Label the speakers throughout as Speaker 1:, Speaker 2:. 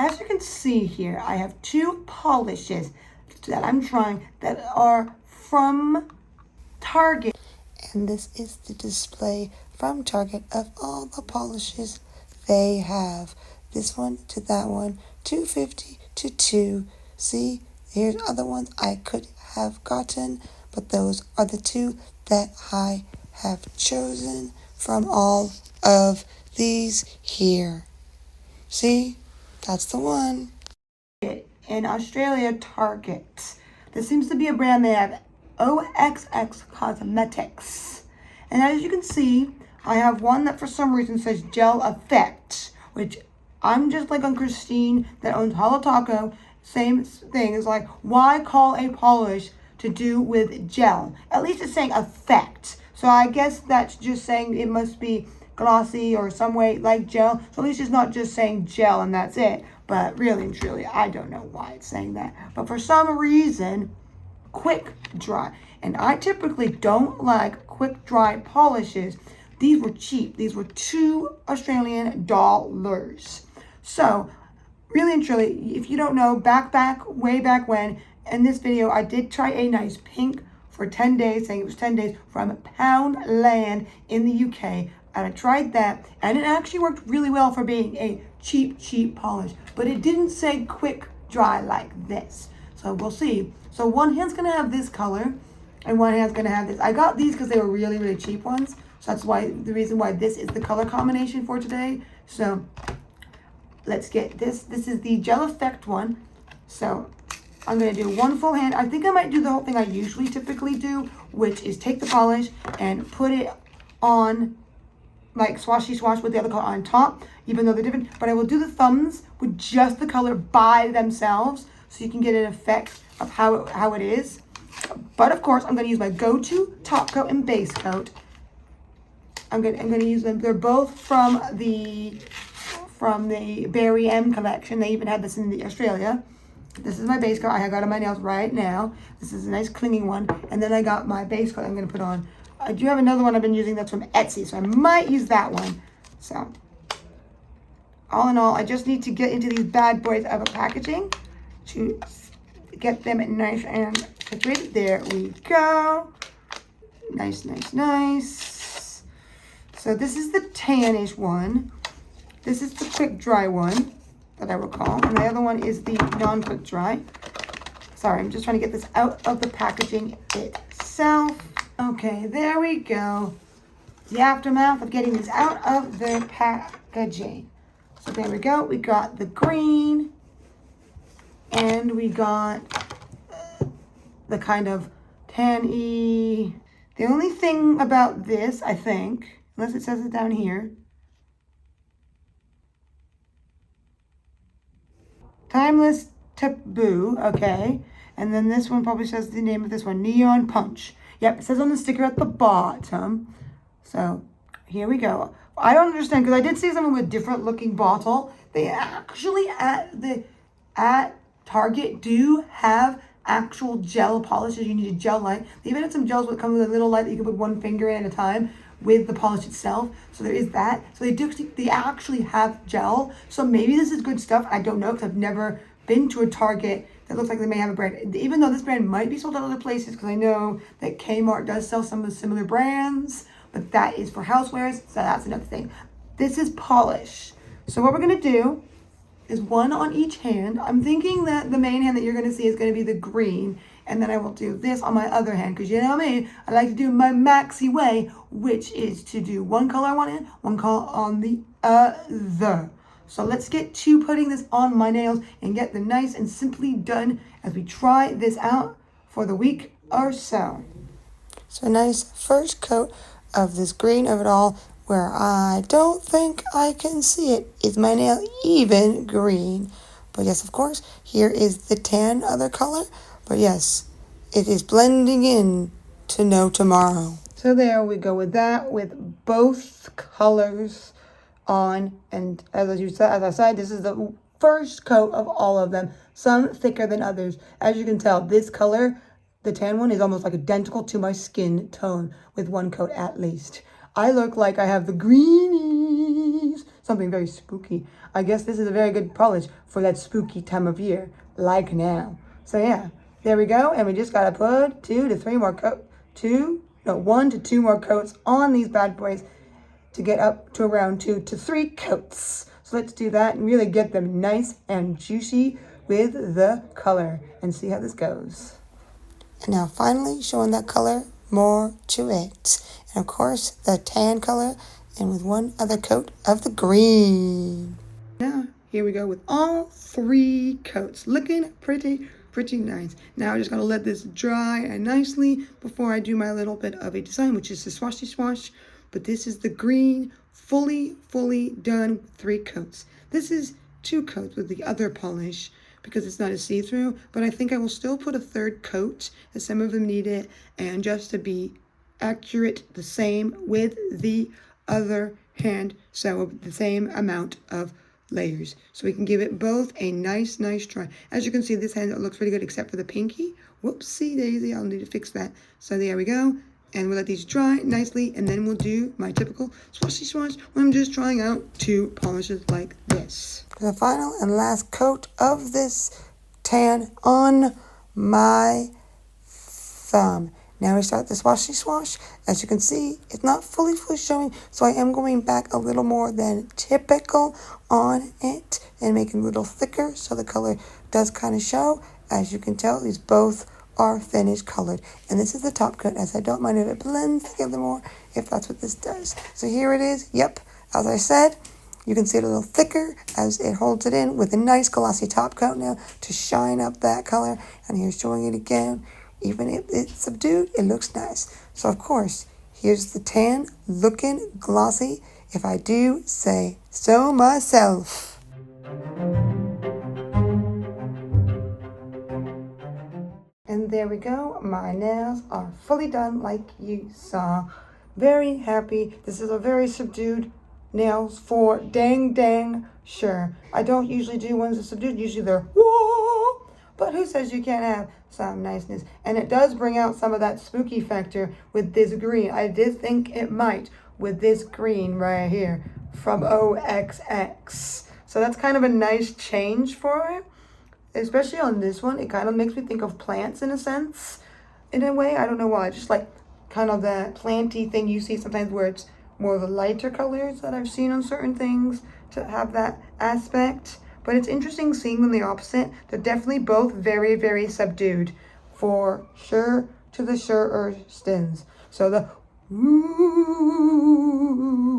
Speaker 1: as you can see here, I have two polishes that I'm trying that are from Target.
Speaker 2: And this is the display from Target of all the polishes they have. This one to that one, 250 to 2. See, here's other ones I could have gotten, but those are the two that I have chosen from all of these here. See, that's the one.
Speaker 1: In Australia, Target. This seems to be a brand. They have OXX Cosmetics. And as you can see, I have one that for some reason says Gel Effect, which I'm just like on Christine that owns Holo Taco. Same thing. It's like, why call a polish to do with gel? At least it's saying effect. So I guess that's just saying it must be glossy or some way like gel. So at least it's not just saying gel and that's it. But really and truly, I don't know why it's saying that. But for some reason, quick dry. And I typically don't like quick dry polishes. These were cheap. These were $2 Australian dollars. So really and truly, if you don't know, way back when, in this video, I did try a nice pink for 10 days, saying it was 10 days from Poundland in the UK. And I tried that, and it actually worked really well for being a cheap polish. But it didn't say quick dry like this. So we'll see. So one hand's gonna have this color, and one hand's gonna have this. I got these because they were really cheap ones. So that's why the reason why this is the color combination for today. So let's get this. This is the Gel Effect one. So I'm going to do one full hand. I think I might do the whole thing I typically do, which is take the polish and put it on like swashy swash with the other color on top, even though they're different. But I will do the thumbs with just the color by themselves so you can get an effect of how it is. But of course, I'm going to use my go-to top coat and base coat. I'm going to use them. They're both from the Berry M collection. They even had this in Australia. This is my base coat I got on my nails right now. This is a nice clinging one. And then I got my base coat I'm going to put on. I do have another one I've been using that's from Etsy, so I might use that one. So, all in all, I just need to get into these bad boys of a packaging to get them nice and situated. There we go. Nice. So this is the tannish one. This is the quick dry one that I recall. And the other one is the non-quick dry. Sorry, I'm just trying to get this out of the packaging itself. Okay, there we go. The aftermath of getting these out of the packaging. So there we go. We got the green. And we got the kind of tan-y. The only thing about this, I think, unless it says it down here, Timeless Taboo, okay. And then this one probably says the name of this one, Neon Punch. Yep, it says on the sticker at the bottom. So, here we go. I don't understand, because I did see someone with a different looking bottle. They actually, at Target, do have actual gel polishes. You need a gel light. They even had some gels that come with a little light that you can put one finger in at a time with the polish itself. So there is that. So they actually have gel. So maybe this is good stuff. I don't know, because I've never been to a Target that looks like they may have a brand. Even though this brand might be sold at other places, because I know that Kmart does sell some of the similar brands, but that is for housewares, so that's another thing. This is polish. So what we're gonna do is one on each hand. I'm thinking that the main hand that you're gonna see is gonna be the green, and then I will do this on my other hand, because you know me, I like to do my maxi way, which is to do one color on one hand, one color on the other. So let's get to putting this on my nails and get them nice and simply done as we try this out for the week or so.
Speaker 2: So nice first coat of this green of it all, where I don't think I can see it. Is my nail even green? But yes, of course, here is the tan other color. But yes, it is blending in to no tomorrow.
Speaker 1: So there we go with that, with both colors on. And as I said, this is the first coat of all of them. Some thicker than others. As you can tell, this color, the tan one, is almost like identical to my skin tone with one coat at least. I look like I have the greenies. something very spooky. I guess this is a very good polish for that spooky time of year, like now. So yeah, there we go. And we just gotta put 1 to 2 more coats on these bad boys to get up to around 2 to 3 coats. So let's do that and really get them nice and juicy with the color and see how this goes.
Speaker 2: And now finally showing that color more to it. And of course the tan color and with one other coat of the green.
Speaker 1: Now here we go with all 3 coats. Looking pretty nice. Now I just gotta let this dry and nicely before I do my little bit of a design, which is the swashy swash. But this is the green, fully done with 3 coats. This is 2 coats with the other polish because it's not a see-through, but I think I will still put a 3rd coat as some of them need it, and just to be accurate, the same with the other hand, so the same amount of layers. So we can give it both a nice try. As you can see, this hand looks pretty good except for the pinky. Whoopsie daisy, I'll need to fix that. So there we go. And we'll let these dry nicely, and then we'll do my typical swashy swash when I'm just trying out 2 polishes like this.
Speaker 2: The final and last coat of this tan on my thumb. Now we start the swashy swash. As you can see, it's not fully showing, so I am going back a little more than typical on it and making it a little thicker so the color does kind of show. As you can tell, these both are finished colored, and this is the top coat, as I don't mind if it blends together more, if that's what this does. So here it is. Yep, as I said, you can see it a little thicker as it holds it in with a nice glossy top coat now to shine up that color. And here's showing it again. Even if it's subdued, it looks nice. So of course, here's the tan looking glossy, if I do say so myself.
Speaker 1: And there we go. My nails are fully done like you saw. Very happy. This is a very subdued nails for dang sure. I don't usually do ones that subdued. Usually they're whoa. But who says you can't have some niceness? And it does bring out some of that spooky factor with this green. I did think it might with this green right here from OXX. So that's kind of a nice change for it. Especially on this one, it kind of makes me think of plants in a sense. In a way, I don't know why. Just like kind of that planty thing you see sometimes where it's more of the lighter colors that I've seen on certain things to have that aspect. But it's interesting seeing them the opposite. They're definitely both very subdued for sure to the surer stins. So the woo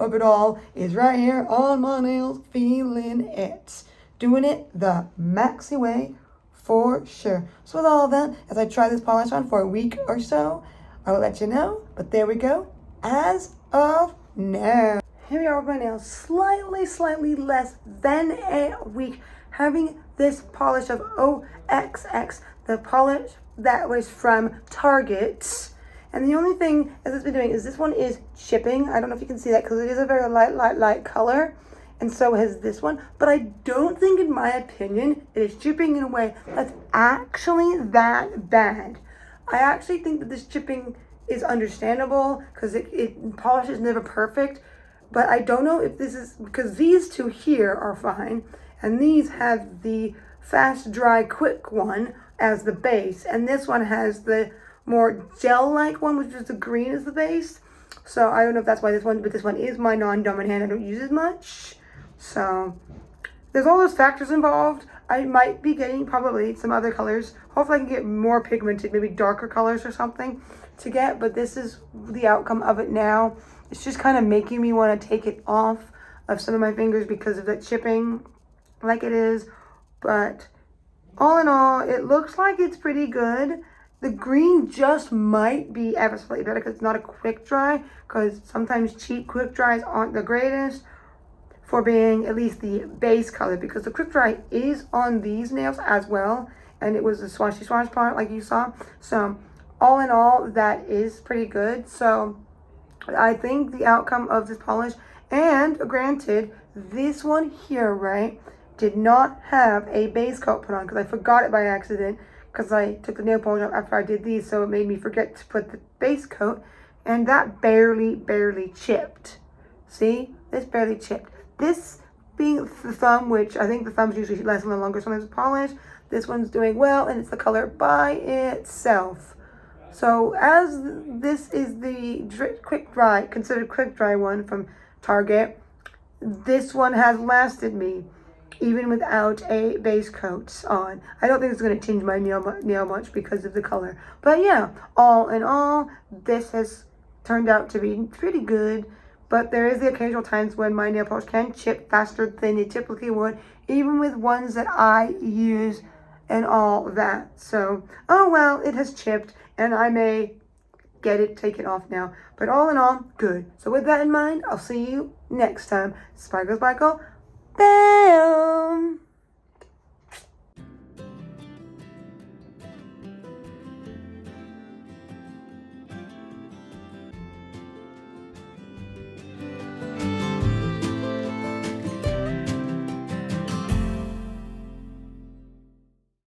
Speaker 1: of it all is right here on my nails, feeling it. Doing it the maxi way for sure. So with all of that, as I try this polish on for a week or so, I will let you know. But there we go. As of now, here we are with my nails, slightly less than a week, having this polish of OXX, the polish that was from Target. And the only thing that it's been doing is this one is chipping. I don't know if you can see that because it is a very light color. And so has this one, but I don't think, in my opinion, it is chipping in a way that's actually that bad. I actually think that this chipping is understandable because polish is never perfect, but I don't know if this is because these 2 here are fine, and these have the fast, dry, quick one as the base, and this one has the more gel-like one, which is the green as the base. So I don't know if that's why this one, but this one is my non-dominant hand. I don't use as much. So there's all those factors involved. I might be getting probably some other colors. Hopefully I can get more pigmented, maybe darker colors or something to get, but this is the outcome of it now. It's just kind of making me want to take it off of some of my fingers because of that chipping like it is. But all in all, it looks like it's pretty good. The green just might be ever slightly better because it's not a quick dry, because sometimes cheap quick dries aren't the greatest for being at least the base color, because the quick dry is on these nails as well, and it was the swashy swash part like you saw. So all in all, that is pretty good. So I think the outcome of this polish, and granted, this one here, right, did not have a base coat put on because I forgot it by accident because I took the nail polish off after I did these, so it made me forget to put the base coat, and that barely chipped. See, this barely chipped. this being the thumb, which I think the thumbs usually last a little longer sometimes with polish, this one's doing well, and it's the color by itself. So as this is the quick dry, considered quick dry one from Target, this one has lasted me even without a base coat on. I don't think it's going to tinge my nail much because of the color. But yeah, all in all, this has turned out to be pretty good. But there is the occasional times when my nail polish can chip faster than it typically would, even with ones that I use and all that. So, oh well, it has chipped, and I may take it off now. But all in all, good. So with that in mind, I'll see you next time. Sparkle, sparkle, bam!